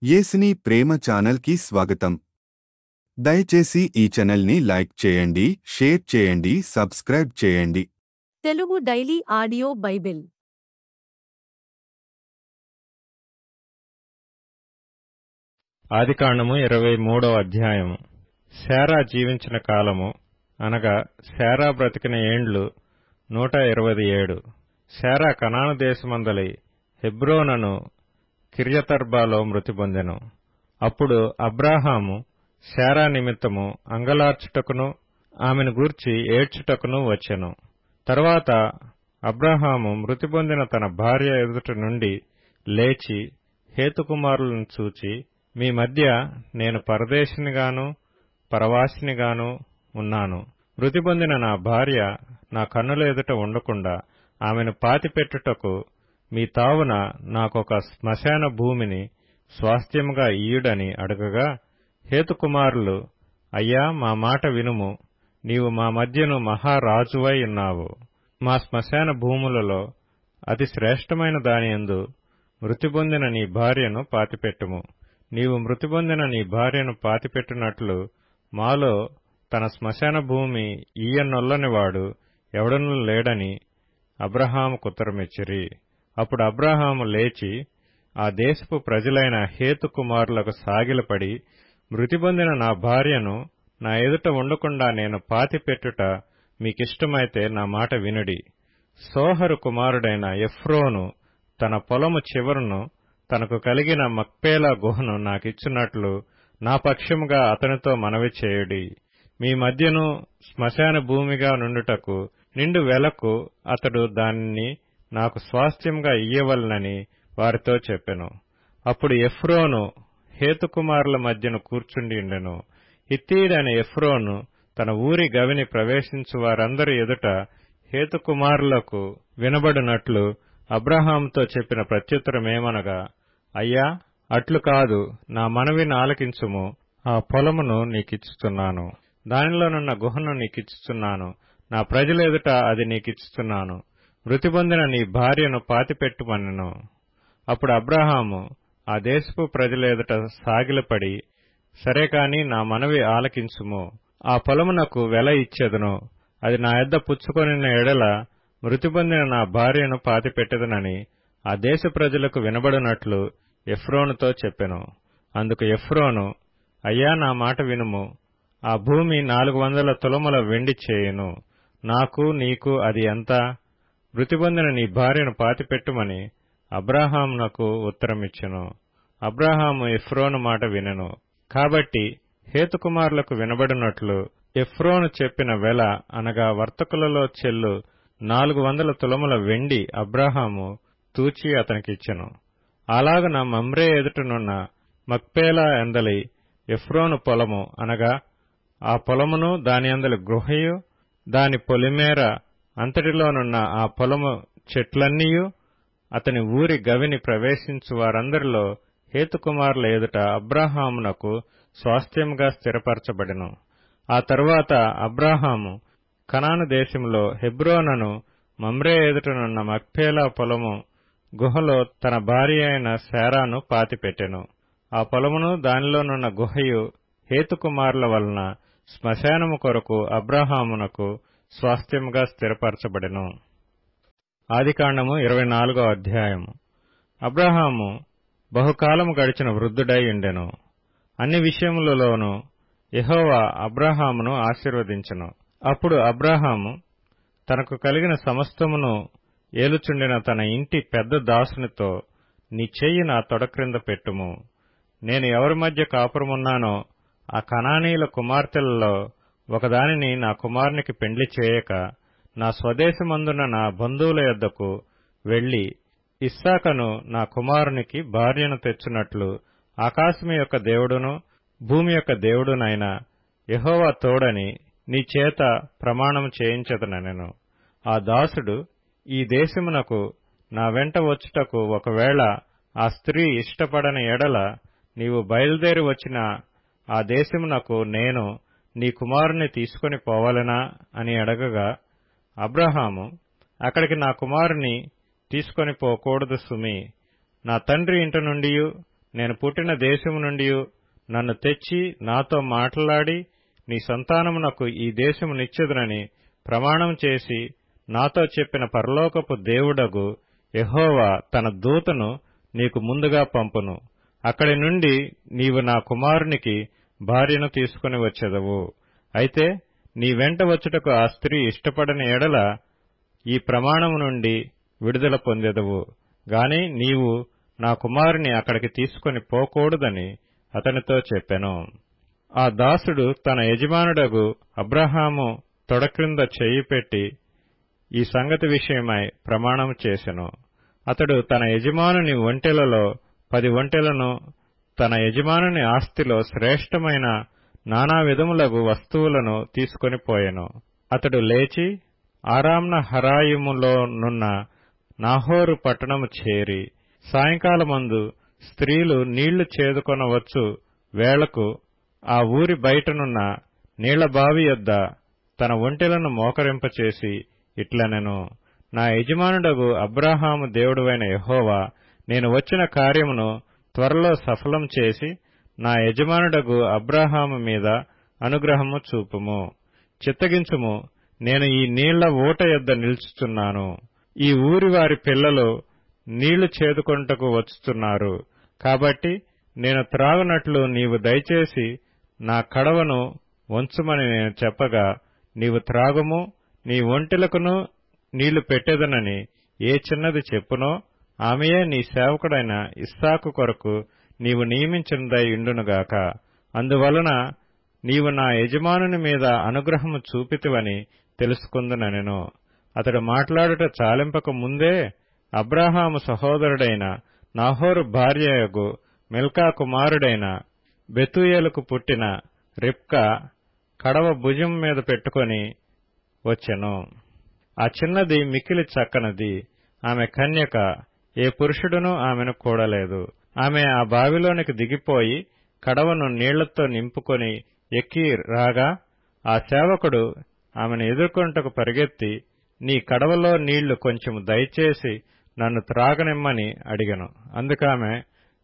యేసుని ప్రేమ ఛానల్ కి స్వాగతం. దయచేసి ఈ ఛానల్ ని లైక్ చేయండి, షేర్ చేయండి, సబ్స్క్రైబ్ చేయండి. తెలుగు డైలీ ఆడియో బైబిల్ ఆదికాండము 23వ అధ్యాయము. శారా జీవించిన కాలము అనగా శారా బ్రతికిన ఏండ్లు 127. శారా కనాను దేశమందలి హెబ్రోనను కిర్యతర్బాలో మృతి పొందెను. అప్పుడు అబ్రాహాము శారా నిమిత్తము అంగలార్చుటకును ఆమెను గూర్చి ఏడ్చుటకును వచ్చెను. తరువాత అబ్రాహాము మృతి పొందిన తన భార్య ఎదుట నుండి లేచి హేతుకుమారులను చూచి, మీ మధ్య నేను పరదేశినిగాను పరవాసినిగాను ఉన్నాను. మృతి పొందిన నా భార్య నా కన్నుల ఎదుట ఉండకుండా ఆమెను పాతిపెట్టుటకు మీ తావున నాకొక శ్మశాన భూమిని స్వాస్థ్యముగా ఇయ్యుడని అడగగా, హేతుకుమారులు, అయ్యా, మా మాట వినుము, నీవు మా మధ్యను మహారాజువై ఉన్నావు. మా శ్మశాన భూములలో అతి శ్రేష్టమైన దానియందు మృతి పొందిన నీ భార్యను పాతిపెట్టుము. నీవు మృతి పొందిన నీ భార్యను పాతిపెట్టునట్లు మాలో తన శ్మశాన భూమి ఈయనొల్లనివాడు ఎవడనూ లేడని అబ్రాహాముకుత్తరమిచ్చిరి. అప్పుడు అబ్రాహాము లేచి ఆ దేశపు ప్రజలైన హేతుకుమారులకు సాగిలపడి, మృతి పొందిన నా భార్యను నా ఎదుట ఉండకుండా నేను పాతిపెట్టుట మీకిష్టమైతే నా మాట వినుడి. సోహరు కుమారుడైన ఎఫ్రోను తన పొలము చివరను తనకు కలిగిన మక్పేలా గుహను నాకిచ్చున్నట్లు నా పక్షముగా అతనితో మనవి చేయుడి. మీ మధ్యను శ్మశాన భూమిగా నుండుటకు నిండు వెలకు అతడు దానిని నాకు స్వాస్థ్యంగా ఇయ్యవలనని వారితో చెప్పెను. అప్పుడు ఎఫ్రోను హేతుకుమారుల మధ్యను కూర్చుండియుండెను. హిత్తీయుడైన ఎఫ్రోను తన ఊరి గవిని ప్రవేశించు వారందరి ఎదుట హేతుకుమారులకు వినబడినట్లు అబ్రాహాముతో చెప్పిన ప్రత్యుత్తరమేమనగా, అయ్యా, అట్లు కాదు, నా మనవిని ఆలకించుము. ఆ పొలమును నీకిచ్చుచున్నాను, దానిలోనున్న గుహను నీకిచ్చుచున్నాను, నా ప్రజల ఎదుట అది నీకిచ్చుచున్నాను. మృతి పొందిన నీ భార్యను పాతిపెట్టుమనెను. అప్పుడు అబ్రాహాము ఆ దేశపు ప్రజల ఎదుట సాగిలపడి, సరే కాని నా మనవి ఆలకించుము. ఆ పొలమునకు వెల ఇచ్చెదను. అది నా యొద్ద పుచ్చుకొనిన ఎడల మృతి పొందిన నా భార్యను పాతిపెట్టెదనని ఆ దేశ ప్రజలకు వినబడినట్లు ఎఫ్రోనుతో చెప్పెను. అందుకు ఎఫ్రోను, అయ్యా, నా మాట వినుము. ఆ భూమి 400 తులముల వెండి చేయును. నాకు నీకు అది ఎంత? మృతి పొందిన నీ భార్యను పాతిపెట్టుమని అబ్రాహామునకు ఉత్తరమిచ్చెను. అబ్రాహాము ఎఫ్రోను మాట వినెను. కాబట్టి హేతుకుమారులకు వినబడినట్లు ఎఫ్రోను చెప్పిన వెల అనగా వర్తకులలో చెల్లు 400 తులముల వెండి అబ్రాహాము తూచి అతనికిచ్చెను. అలాగున మమ్రే ఎదుటనున్న మక్పేలా ఎందలి ఎఫ్రోను పొలము అనగా ఆ పొలమును దాని అందలి గృహయు దాని పొలిమేర అంతటిలోనున్న ఆ పొలము చెట్లన్నీయు అతని ఊరి గవిని ప్రవేశించు వారందరిలో హేతుకుమారుల ఎదుట అబ్రాహామునకు స్వాస్థ్యముగా స్థిరపరచబడెను. ఆ తరువాత అబ్రాహాము కనాను దేశంలో హెబ్రోనను మమ్రే ఎదుటనున్న మక్పేలా పొలము గుహలో తన భార్య అయిన శారాను పాతిపెట్టెను. ఆ పొలమును దానిలోనున్న గుహయు హేతుకుమారుల వలన శ్మశానము కొరకు అబ్రాహామునకు స్వాస్థ్యముగా స్థిరపరచబడెను. ఆదికాండము 24వ అధ్యాయము. అబ్రాహాము బహుకాలము గడిచిన వృద్ధుడై ఉండెను. అన్ని విషయములలోనూ యెహోవా అబ్రాహామును ఆశీర్వదించెను. అప్పుడు అబ్రాహాము తనకు కలిగిన సమస్తమును ఏలుచుండిన తన ఇంటి పెద్ద దాసునితో, నీ చెయ్యి నా తొడ క్రింద పెట్టుము. నేను ఎవరి మధ్య కాపురమున్నానో ఆ కనానీయుల కుమార్తెలలో ఒకదానిని నా కుమారునికి పెండ్లి చేయక నా స్వదేశమందున నా బంధువుల యొద్దకు వెళ్లి ఇస్సాకను నా కుమారునికి భార్యను తెచ్చునట్లు ఆకాశము యొక్క దేవుడును భూమి యొక్క దేవుడునైన యెహోవా తోడని నీ చేత ప్రమాణము చేయించదనెను. ఆ దాసుడు, ఈ దేశమునకు నా వెంట వచ్చుటకు ఒకవేళ ఆ స్త్రీ ఇష్టపడని ఎడల నీవు బయలుదేరి వచ్చిన ఆ దేశమునకు నేను నీ కుమారుని తీసుకొని పోవలెనా అని అడగగా, అబ్రాహాము, అక్కడికి నా కుమారుని తీసుకొని పోకూడదు సుమి. నా తండ్రి ఇంట నుండియు నేను పుట్టిన దేశము నుండి నన్ను తెచ్చి నాతో మాట్లాడి నీ సంతానమునకు ఈ దేశము నిచ్చెదనని ప్రమాణం చేసి నాతో చెప్పిన పరలోకపు దేవుడగు యెహోవా తన దూతను నీకు ముందుగా పంపును. అక్కడి నుండి నీవు నా కుమారునికి భార్యను తీసుకుని వచ్చెదవు. అయితే నీ వెంట వచ్చుటకు ఆ స్త్రీ ఇష్టపడని ఎడల ఈ ప్రమాణము నుండి విడుదల పొందెదవు గాని నీవు నా కుమారుని అక్కడికి తీసుకుని పోకూడదని అతనితో చెప్పెను. ఆ దాసుడు తన యజమానుడగు అబ్రాహాము తొడ క్రింద చెయ్యి పెట్టి ఈ సంగతి విషయమై ప్రమాణం చేసెను. అతడు తన యజమానుని ఒంటెలలో 10 ఒంటెలను తన యజమానుని ఆస్తిలో శ్రేష్టమైన నానా విధములగు వస్తువులను తీసుకొని పోయెను. అతడు లేచి ఆరామ్న హరాయిములోనున్న నాహోరు పట్టణము చేరి సాయంకాలమందు స్త్రీలు నీళ్లు చేదుకొనవచ్చు వేళకు ఆ ఊరి బయటనున్న నీళ్లబావి యొద్ద తన ఒంటెలను మోకరింపచేసి ఇట్లనెను, నా యజమానుడగు అబ్రాహాము దేవుడువైన యెహోవా, నేను వచ్చిన కార్యమును త్వరలో సఫలం చేసి నా యజమానుడగు అబ్రాహాము మీద అనుగ్రహము చూపుము. చిత్తగించుము, నేను ఈ నీళ్ల ఊట యొద్ద నిలుచుచున్నాను. ఈ ఊరి వారి పిల్లలు నీళ్లు చేదుకొనుటకు వచ్చుతున్నారు. కాబట్టి నేను త్రాగునట్లు నీవు దయచేసి నా కడవను వంచుమని నేను చెప్పగా నీవు త్రాగుము, నీ ఒంటెలకును నీళ్లు పెట్టెదనని ఏ చిన్నది చెప్పునో ఆమెయే నీ సేవకుడైన ఇస్సాకు కొరకు నీవు నియమించినదై ఉండునుగాక. అందువలన నీవు నా యజమానుని మీద అనుగ్రహము చూపితివని తెలుసుకుందుననెను. అతడు మాట్లాడుట చాలింపక ముందే అబ్రాహాము సహోదరుడైన నాహోరు భార్యయగు మిల్కా కుమారుడైన బెతూయేలుకు పుట్టిన రిబ్కా కడవ భుజం మీద పెట్టుకొని వచ్చెను. ఆ చిన్నది మిక్కిలి చక్కనది. ఆమె కన్యక, ఏ పురుషుడునూ ఆమెను కూడలేదు. ఆమె ఆ బావిలోనికి దిగిపోయి కడవను నీళ్లతో నింపుకొని ఎక్కి రాగా ఆ సేవకుడు ఆమెను ఎదుర్కొంటకు పరిగెత్తి, నీ కడవలో నీళ్లు కొంచెము దయచేసి నన్ను త్రాగనిమ్మని అడిగెను. అందుకామె,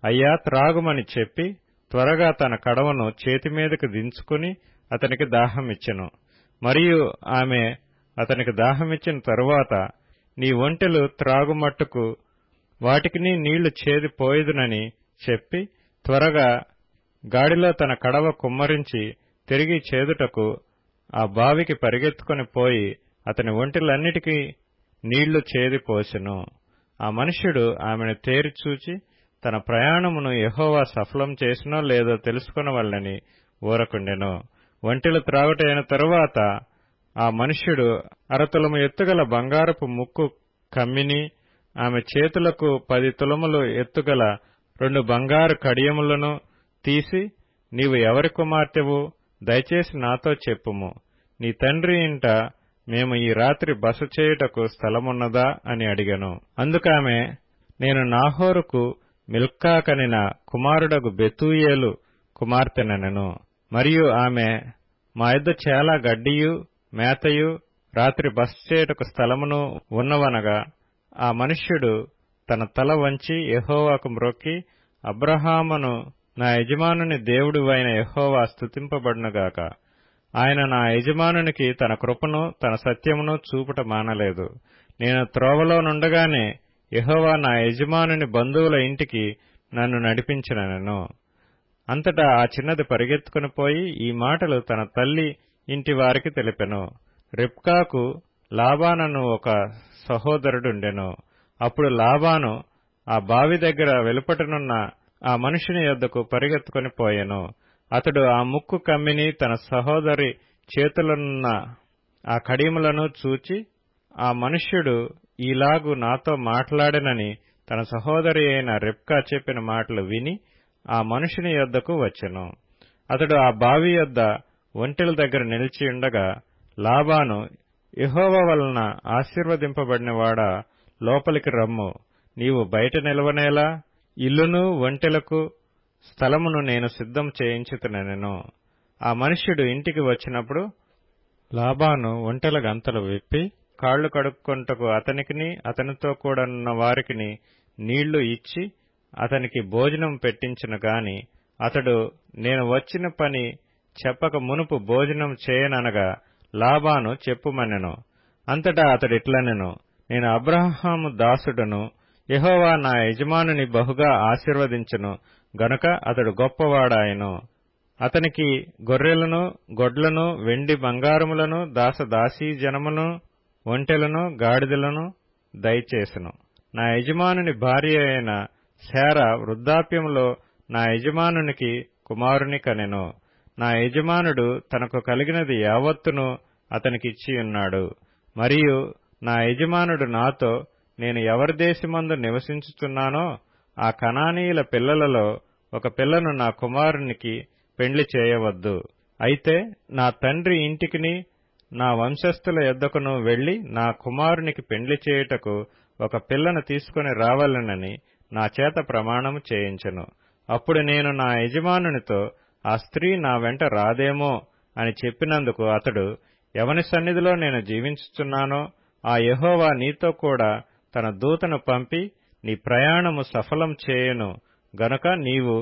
అయ్యా త్రాగుమని చెప్పి త్వరగా తన కడవను చేతిమీదకు దించుకుని అతనికి దాహమిచ్చెను. మరియు ఆమె అతనికి దాహమిచ్చిన తరువాత, నీ ఒంటెలు త్రాగుమట్టుకు వాటికిని నీళ్లు చేదిపోయేదునని చెప్పి త్వరగా గాడిలో తన కడవ కుమ్మరించి తిరిగి చేదుటకు ఆ బావికి పరిగెత్తుకొని పోయి అతని ఒంటెలన్నిటికీ నీళ్లు చేదిపోసెను. ఆ మనుష్యుడు ఆమెను తేరిచూచి తన ప్రయాణమును యెహోవా సఫలం చేసినో లేదో తెలుసుకొనవలెనని ఊరకుండెను. ఒంటెలు త్రాగుట అయిన తరువాత ఆ మనుష్యుడు 1/2 తులము ఎత్తుగల బంగారపు ముక్కు కమ్మిని, ఆమె చేతులకు 10 తులములు ఎత్తుగల 2 బంగారు కడియములను తీసి, నీవు ఎవరి కుమార్తెవు? దయచేసి నాతో చెప్పుము. నీ తండ్రి ఇంట మేము ఈ రాత్రి బస చేయుటకు స్థలమున్నదా అని అడిగెను. అందుకామె, నేను నాహోరుకు మిల్కా కనిన కుమారుడగు బెతూయేలు కుమార్తెనెనెను. మరియు ఆమె, మా యొద్ద చాలా గడ్డియు మేతయు రాత్రి బస చేయుటకు స్థలమును ఉన్నవనగా, ఆ మనుష్యుడు తన తల వంచి యెహోవాకు మ్రొక్కి, అబ్రహామును నా యజమానుని దేవుడువైన యెహోవా స్తుతింపబడునుగాక. ఆయన నా యజమానునికి తన కృపను తన సత్యమును చూపుట మానలేదు. నేను త్రోవలో నుండగానే యెహోవా నా యజమానుని బంధువుల ఇంటికి నన్ను నడిపించినెను. అంతటా ఆ చిన్నది పరిగెత్తుకుని పోయి ఈ మాటలు తన తల్లి ఇంటి వారికి తెలిపెను. రిబ్కాకు లాబానను ఒక సహోదరుడుండెను. అప్పుడు లాబాను ఆ బావి దగ్గర వెలుపటనున్న ఆ మనుషుని యొద్దకు పరిగెత్తుకొని పోయెను. అతడు ఆ ముక్కు కమ్మిని తన సహోదరి చేతులనున్న ఆ కడియములను చూచి, ఆ మనుష్యుడు ఈలాగు నాతో మాట్లాడెనని తన సహోదరి అయిన రిబ్కా చెప్పిన మాటలు విని ఆ మనుషుని యొద్దకు వచ్చెను. అతడు ఆ బావి యొద్ద ఒంటెల దగ్గర నిలిచియుండగా లాబాను, యెహోవా వలన ఆశీర్వదింపబడినవాడా, లోపలికి రమ్ము. నీవు బయట నిలవనేలా? ఇల్లును ఒంటెలకు స్థలమును నేను సిద్ధం చేయించుతునెను. ఆ మనుష్యుడు ఇంటికి వచ్చినప్పుడు లాబాను ఒంటెల గంతలు విప్పి కాళ్లు కడుక్కొంటకు అతనికిని అతనితో కూడనున్న వారికిని నీళ్లు ఇచ్చి అతనికి భోజనం పెట్టించును గాని అతడు నేను వచ్చిన పని చెప్పక మునుపు భోజనం చేయననగా లాబాను చెప్పుమనెను. అంతటా అతడిట్లనెను, నేను అబ్రహాము దాసుడను, యెహోవా నా యజమానుని బహుగా ఆశీర్వదించును గనుక అతడు గొప్పవాడాయెను. అతనికి గొర్రెలను, గొడ్లను, వెండి బంగారములను, దాసదాసీ జనమును, ఒంటెలను, గాడిదలను దయచేసెను. నా యజమానుని భార్య అయిన శారా వృద్ధాప్యములో నా యజమానునికి కుమారుని కనెను. నా యజమానుడు తనకు కలిగినది యావత్తును అతనికిచ్చియున్నాడు. మరియు నా యజమానుడు నాతో, నేను ఎవరి దేశమందు నివసించుచున్నానో ఆ కనానీయుల పిల్లలలో ఒక పిల్లను నా కుమారునికి పెండ్లి చేయవద్దు. అయితే నా తండ్రి ఇంటికిని నా వంశస్థుల యొద్దకును వెళ్లి నా కుమారునికి పెండ్లి చేయుటకు ఒక పిల్లను తీసుకుని రావాలనని నా చేత ప్రమాణము చేయించెను. అప్పుడు నేను నా యజమానునితో, ఆ స్త్రీ నా వెంట రాదేమో అని చెప్పినందుకు అతడు, ఎవని సన్నిధిలో నేను జీవించుచున్నానో ఆ యెహోవా నీతో కూడా తన దూతను పంపి నీ ప్రయాణము సఫలం చేయును గనుక నీవు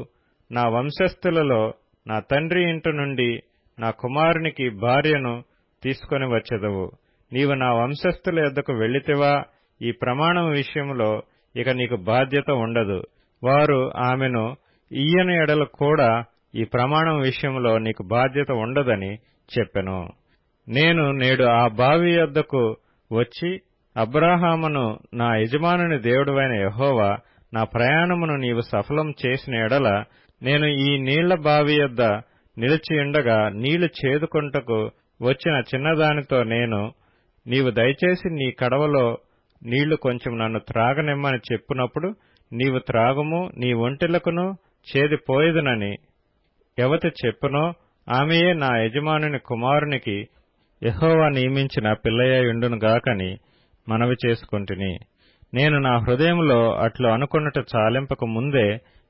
నా వంశస్థులలో నా తండ్రి ఇంటి నుండి నా కుమారునికి భార్యను తీసుకొని వచ్చెదవు. నీవు నా వంశస్థుల యొద్దకు వెళ్లితివా, ఈ ప్రమాణం విషయంలో ఇక నీకు బాధ్యత ఉండదు. వారు ఆమెను ఇయ్యని ఎడల కూడా ఈ ప్రమాణం విషయంలో నీకు బాధ్యత ఉండదని చెప్పెను. నేను నేడు ఆ బావి యొద్దకు వచ్చి అబ్రహామును, నా యజమానుని దేవుడవైన యెహోవా నా ప్రయాణమును నీవు సఫలం చేసిన ఎడల నేను ఈ నీళ్ల బావి యొద్ద నిలిచియుండగా నీళ్లు చేదుకొంటకు వచ్చిన చిన్నదానితో నేను, నీవు దయచేసి నీ కడవలో నీళ్లు కొంచెం నన్ను త్రాగనిమ్మని చెప్పునప్పుడు నీవు త్రాగుము, నీ ఒంటెలకును చేదిపోయేదునని ఎవతి చెప్పునో ఆమెయే నా యజమానుని కుమారునికి యెహోవా నియమించిన పిల్లయ్యుండునుగాకని మనవి చేసుకొంటిని. నేను నా హృదయంలో అట్లు అనుకొనుట చాలింపక ముందే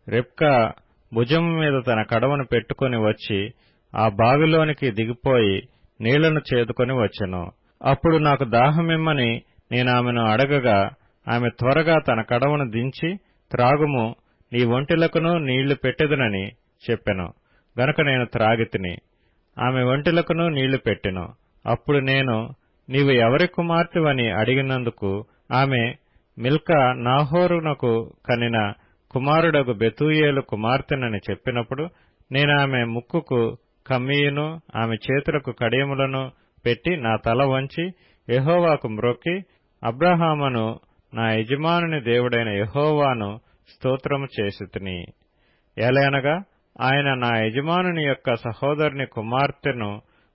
రెబ్కా భుజము మీద తన కడవను పెట్టుకుని వచ్చి ఆ బావిలోనికి దిగిపోయి నీళ్లను చేదుకొని వచ్చెను. అప్పుడు నాకు దాహమిమ్మని నేనామెను అడగగా ఆమె త్వరగా తన కడవను దించి, త్రాగుము, నీ ఒంటెలకును నీళ్లు పెట్టెదనని చెప్పెను. గనుక నేను త్రాగితిని. ఆమె ఒంటెలకును నీళ్లు పెట్టెను. అప్పుడు నేను, నీవు ఎవరి కుమార్తెవని అడిగినందుకు ఆమె, మిల్కా నాహోరునకు కనిన కుమారుడగు బెతూయేలు కుమార్తెనని చెప్పినప్పుడు నేను ఆమె ముక్కుకు కమ్మీయును ఆమె చేతులకు కడియములను పెట్టి నా తల వంచి యెహోవాకు మ్రొక్కి అబ్రహామును నా యజమానుని దేవుడైన యెహోవాను స్తోత్రము చేసితిని. ఏలయనగా ఆయన నా యజమానుని యొక్క సహోదరుని కుమార్తెను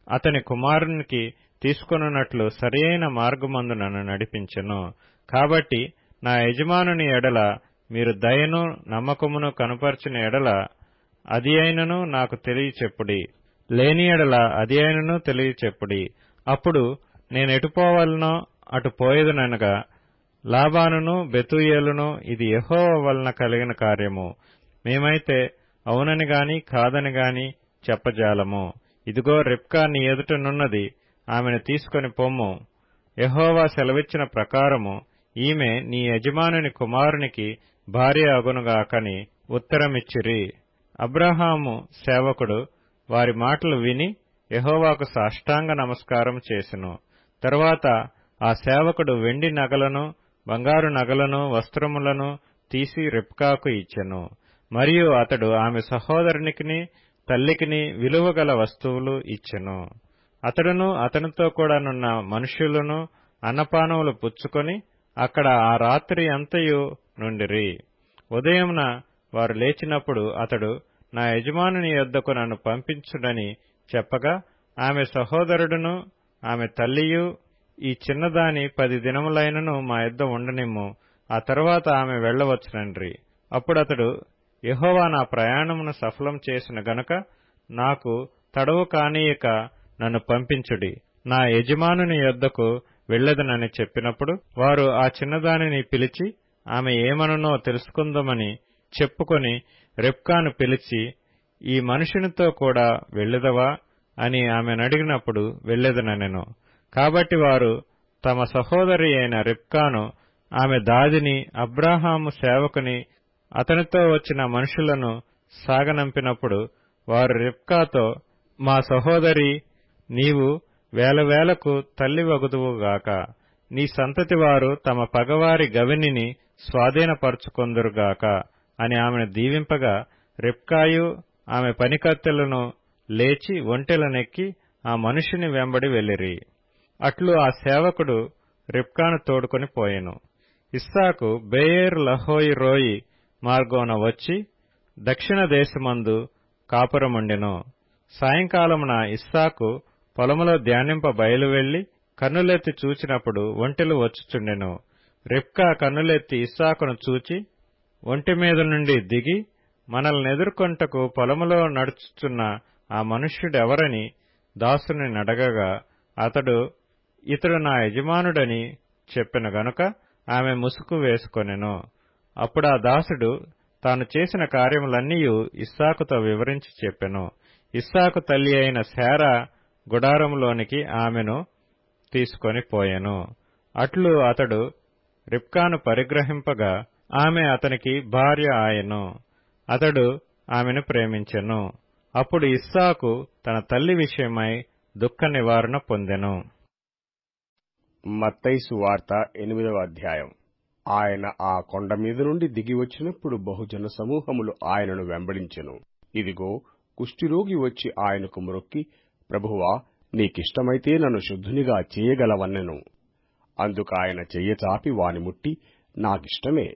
అతని కుమారునికి తీసుకొనున్నట్లు సరియైన మార్గమందు నన్ను నడిపించెను. కాబట్టి నా యజమానుని ఎడల మీరు దయను నమ్మకమును కనుపర్చిన ఎడల అది అయినను నాకు తెలియచెప్పుడి, లేని ఎడల అది అయినను తెలియచెప్పుడి. అప్పుడు నేనెటుపోవాలనో అటు పోయేదనగా లాబానును బెతూయేలును, ఇది యెహోవా వలన కలిగిన కార్యము, మేమైతే అవునని గాని కాదని గాని చెప్పజాలము. ఇదిగో రెబ్కా నీ ఎదుటనున్నది, ఆమెను తీసుకొని పొమ్ము. యెహోవా సెలవిచ్చిన ప్రకారము ఈమె నీ యజమానుని కుమారునికి భార్య అగునుగాకని ఉత్తరమిచ్చిరి. అబ్రహాము సేవకుడు వారి మాటలు విని యెహోవాకు సాష్టాంగ నమస్కారం చేసెను. తరువాత ఆ సేవకుడు వెండి నగలను, బంగారు నగలను, వస్త్రములను తీసి రెబ్కాకు ఇచ్చెను. మరియు అతడు ఆమె సహోదరునికిని తల్లికిని విలువగల వస్తువులు ఇచ్చెను. అతడును అతనితో కూడానున్న మనుష్యులను అన్నపానములు పుచ్చుకొని అక్కడ ఆ రాత్రి అంతయు నుండిరి. ఉదయమున వారు లేచినప్పుడు అతడు, నా యజమానుని యొద్దకు నన్ను పంపించుడని చెప్పగా ఆమె సహోదరుడును ఆమె తల్లియు, ఈ చిన్నదాని 10 దినములైనను మా యొద్ద ఉండనిమ్ము, ఆ తరువాత ఆమె వెళ్లవచ్చునండ్రి. అప్పుడతడు, యెహోవా నా ప్రయాణమును సఫలం చేసిన గనుక నాకు తడవు కానీయక నన్ను పంపించుడి, నా యజమానుని యొద్దకు వెళ్లెదనని చెప్పినప్పుడు వారు ఆ చిన్నదానిని పిలిచి ఆమె ఏమనునో తెలుసుకుందామని చెప్పుకొని రెబ్కాను పిలిచి, ఈ మనుషునితో కూడా వెళ్ళెదవా అని ఆమెనడిగినప్పుడు వెళ్ళెదనెను. కాబట్టి వారు తమ సహోదరి అయిన రెబ్కాను, ఆమె దాదిని, అబ్రహాము సేవకుని అతనితో వచ్చిన మనుషులను సాగనంపినప్పుడు వారు రిబ్కాతో, మా సహోదరి, నీవు వేలకు తల్లివగుదువుగాక, నీ సంతతి వారు తమ పగవారి గవినిని స్వాధీనపరుచుకొందురుగాక అని ఆమెను దీవింపగా, రిబ్కాయు ఆమె పనికత్తెలను లేచి ఒంటెలనెక్కి ఆ మనుషుని వెంబడి వెళ్ళిరి. అట్లు ఆ సేవకుడు రిబ్కాను తోడుకొని పోయెను. ఇస్సాకు బెయేర్ లహోయి రోయి మార్గమున వచ్చి దక్షిణ దేశమందు కాపురముండెను. సాయంకాలమున ఇస్సాకు పొలములో ధ్యానింప బయలువెళ్లి కన్నులెత్తి చూచినప్పుడు ఒంటెలు వచ్చుచుండెను. రిబ్కా కన్నులెత్తి ఇస్సాకును చూచి ఒంటె మీద నుండి దిగి, మనల్నెదుర్కొంటకు పొలములో నడుచుచున్న ఆ మనుష్యుడెవరని దాసుని నడగగా, ఇతడు నా యజమానుడని చెప్పెను గనుక ఆమె ముసుగు వేసుకొనెను. అప్పుడా దాసుడు తాను చేసిన కార్యములన్నీయు ఇస్సాకుతో వివరించి చెప్పెను. ఇస్సాకు తల్లి అయిన శారా గుడారములోనికి ఆమెను తీసుకొని పోయెను. అట్లు అతడు రిబ్కాను పరిగ్రహింపగా ఆమె అతనికి భార్య ఆయెను. అతడు ఆమెను ప్రేమించెను. అప్పుడు ఇస్సాకు తన తల్లి విషయమై దుఃఖ నివారణ పొందెను. మత్తయి సువార్త 8వ అధ్యాయం. ఆయన ఆ కొండ మీద నుండి దిగి వచ్చినప్పుడు బహుజన సమూహములు ఆయనను వెంబడించెను. ఇదిగో, కుష్ఠిరోగి వచ్చి ఆయనకు మ్రొక్కి, ప్రభువా, నీకిష్టమైతే నన్ను శుద్ధునిగా చేయగలవన్నెను. అందుకాయన చెయ్యచాపి వాని ముట్టి, నాకిష్టమే,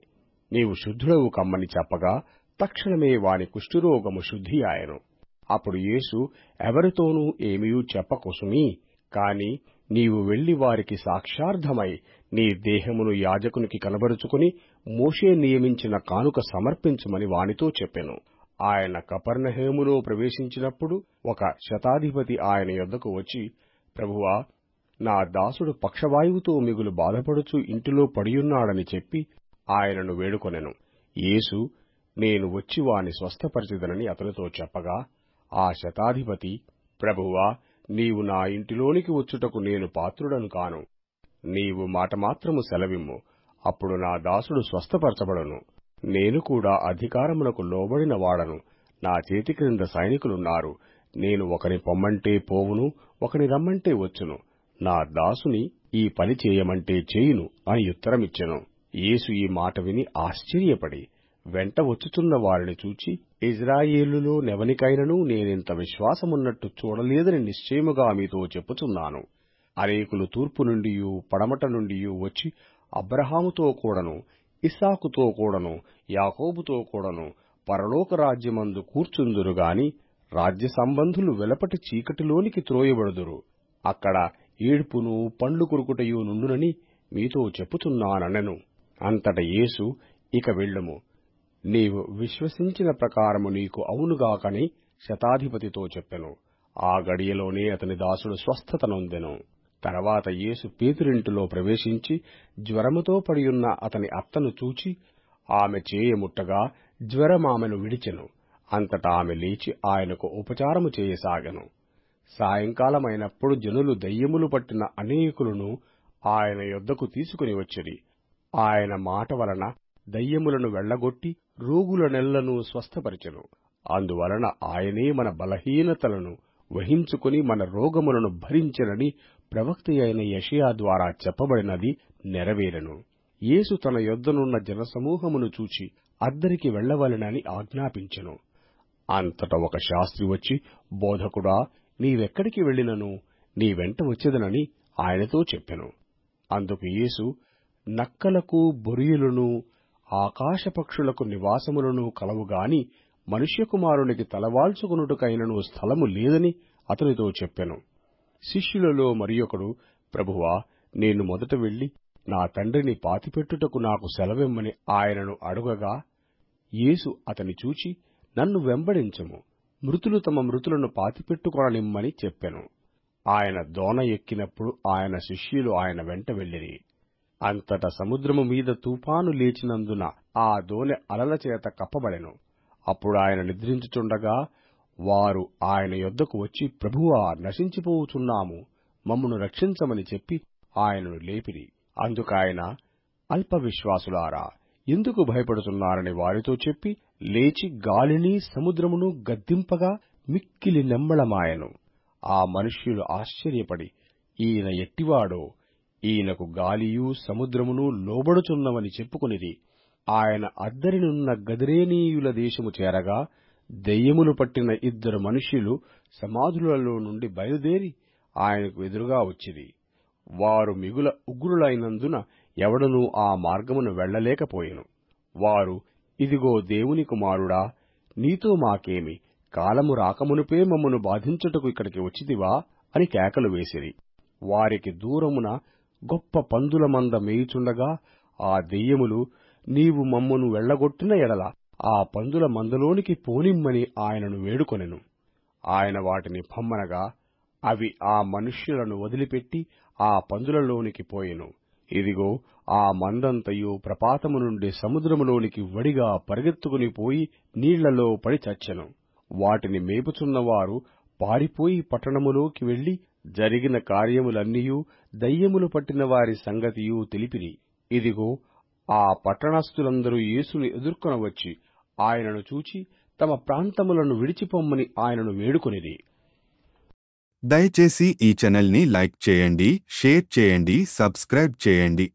నీవు శుద్ధుడవు కమ్మని చెప్పగా తక్షణమే వాని కుష్ఠిరోగము శుద్ధి ఆయెను. అప్పుడు యేసు, ఎవరితోనూ ఏమీ చెప్పకుసుమీ, కాని నీవు వెళ్లి వారికి సాక్షార్థమై నీ దేహమును యాజకునికి కనబరుచుకుని మోషే నియమించిన కానుక సమర్పించుమని వానితో చెప్పెను. ఆయన కపెర్నహూములో ప్రవేశించినప్పుడు ఒక శతాధిపతి ఆయన యొద్దకు వచ్చి, ప్రభువా, నా దాసుడు పక్షవాయువుతో మిగులు బాధపడుచు ఇంటిలో పడియున్నాడని చెప్పి ఆయనను వేడుకొనెను. యేసు, నేను వచ్చి వాని స్వస్థపరిచెదనని అతనితో చెప్పగా, ఆ శతాధిపతి, ప్రభువా, నీవు నా ఇంటిలోనికి వచ్చుటకు నేను పాత్రుడను కాను. నీవు మాట మాత్రము సెలవిమ్ము, అప్పుడు నా దాసుడు స్వస్థపరచబడును. నేను కూడా అధికారమునకు లోబడిన వాడను. నా చేతి క్రింద సైనికులున్నారు. నేను ఒకని పొమ్మంటే పోవును, ఒకని రమ్మంటే వచ్చును. నా దాసుని ఈ పని చేయమంటే చేయును అని ఉత్తరమిచ్చెను. యేసు ఈ మాట విని ఆశ్చర్యపడి వెంట వచ్చుచున్న వారిని చూచి, ఇజ్రాయేలులో నెవనికైనను నేనింత విశ్వాసమున్నట్టు చూడలేదని నిశ్చయముగా మీతో చెప్పుచున్నాను. అనేకులు తూర్పు నుండియు పడమట నుండియు వచ్చి అబ్రహాముతో కూడను, ఇస్సాకుతో కూడను, యాకోబుతో కూడను పరలోక రాజ్యమందు కూర్చుందురుగాని రాజ్య సంబంధులు వెలపటి చీకటిలోనికి త్రోయబడుదురు. అక్కడ ఏడ్పును పండ్లు కొరుకుటయు నుండునని మీతో చెప్పుచున్నాననెను. అంతట యేసు, ఇక వెళ్ళుము, నీవు విశ్వసించిన ప్రకారము నీకు అవునుగాకని శతాధిపతితో చెప్పెను. ఆ గడియలోనే అతని దాసుడు స్వస్థత నొందెను. తర్వాత యేసు పేతురింటిలో ప్రవేశించి జ్వరముతో పడియున్న అతని అత్తను చూచి ఆమె చేయముట్టగా జ్వరమామెను విడిచెను. అంతటా ఆమె లేచి ఆయనకు ఉపచారము చేయసాగెను. సాయంకాలమైనప్పుడు జనులు దయ్యములు పట్టిన అనేకులను ఆయన యొద్దకు తీసుకుని వచ్చిరి. ఆయన మాట వలన దయ్యములను వెళ్లగొట్టి రోగులనెల్లను స్వస్థపరిచెను. అందువలన ఆయనే మన బలహీనతలను వహించుకుని మన రోగములను భరించెనని ప్రవక్త అయిన యెషయా ద్వారా చెప్పబడినది నెరవేరెను. యేసు తన యొద్దనున్న జనసమూహమును చూచి అద్దరికి వెళ్లవలెనని ఆజ్ఞాపించెను. అంతట ఒక శాస్త్రి వచ్చి, బోధకుడా, నీవెక్కడికి వెళ్ళినను నీ వెంట వచ్చెదనని ఆయనతో చెప్పెను. అందుకు యేసు, నక్కలకు బొరియలును ఆకాశపక్షులకు నివాసములను కలవుగాని మనుష్యకుమారునికి తలవాల్చుకొనుటకైనను స్థలము లేదని అతనితో చెప్పెను. శిష్యులలో మరియొకడు, ప్రభువా, నేను మొదట వెళ్లి నా తండ్రిని పాతిపెట్టుటకు నాకు సెలవిమ్మని ఆయనను అడుగగా, యేసు అతని చూచి, నన్ను వెంబడించుము, మృతులు తమ మృతులను పాతిపెట్టుకొననిమ్మని చెప్పెను. ఆయన దోణ ఎక్కినప్పుడు ఆయన శిష్యులు ఆయన వెంట వెళ్ళిరి. అంతటా సముద్రము మీద తుఫాను లేచినందున ఆ దోణె అలల చేత కప్పబడెను. అప్పుడు ఆయన నిద్రించుచుండగా వారు ఆయన యొద్దకు వచ్చి, ప్రభువా, నశించిపోవుచున్నాము, మమ్మును రక్షించమని చెప్పి ఆయనను లేపిరి. అందుకాయన, అల్ప విశ్వాసులారా, ఎందుకు భయపడుతున్నారని వారితో చెప్పి లేచి గాలిని సముద్రమును గద్దింపగా మిక్కిలి నెమ్మళమాయెను. ఆ మనుష్యులు ఆశ్చర్యపడి, ఈయన ఎట్టివాడో, ఈయనకు గాలియు సముద్రమును లోబడుచున్నవని చెప్పుకొనిరి. ఆయన అద్దరినున్న గదరేనీయుల దేశము చేరగా దెయ్యములు పట్టిన 2 మనుష్యులు సమాధులలో నుండి బయలుదేరి ఆయనకు ఎదురుగా వచ్చిరి. వారు మిగుల ఉగ్రులైనందున ఎవడనూ ఆ మార్గమును వెళ్లలేకపోయెను. వారు, ఇదిగో దేవుని కుమారుడా, నీతో మాకేమి, కాలము రాకమునుపే మమ్మను బాధించుటకు ఇక్కడికి వచ్చితివా అని కేకలు వేసిరి. వారికి దూరమున గొప్ప పందుల మంద మేయుచుండగా ఆ దెయ్యములు, నీవు మమ్మను వెళ్లగొట్టిన ఎడల ఆ పందుల మందలోనికి పోనిమ్మని ఆయనను వేడుకొనెను. ఆయన వాటిని పొమ్మనగా అవి ఆ మనుష్యులను వదిలిపెట్టి ఆ పందులలోనికి పోయెను. ఇదిగో ఆ మందంతయు ప్రపాతము నుండి సముద్రములోనికి వడిగా పరిగెత్తుకుని పోయి నీళ్లలో పడి చచ్చెను. వాటిని మేపుచున్నవారు పారిపోయి పట్టణములోకి వెళ్లి జరిగిన కార్యములన్నీయూ దయ్యములు పట్టిన వారి సంగతియూ తెలిపిరి. ఇదిగో ఆ పట్టణస్థులందరూ యేసును ఎదుర్కొనవచ్చి ఆయనను చూచి తమ ప్రాంతములను విడిచిపొమ్మని ఆయనను వేడుకొనిరి. దయచేసి ఈ ఛానల్ని లైక్ చేయండి, షేర్ చేయండి, సబ్స్క్రైబ్ చేయండి.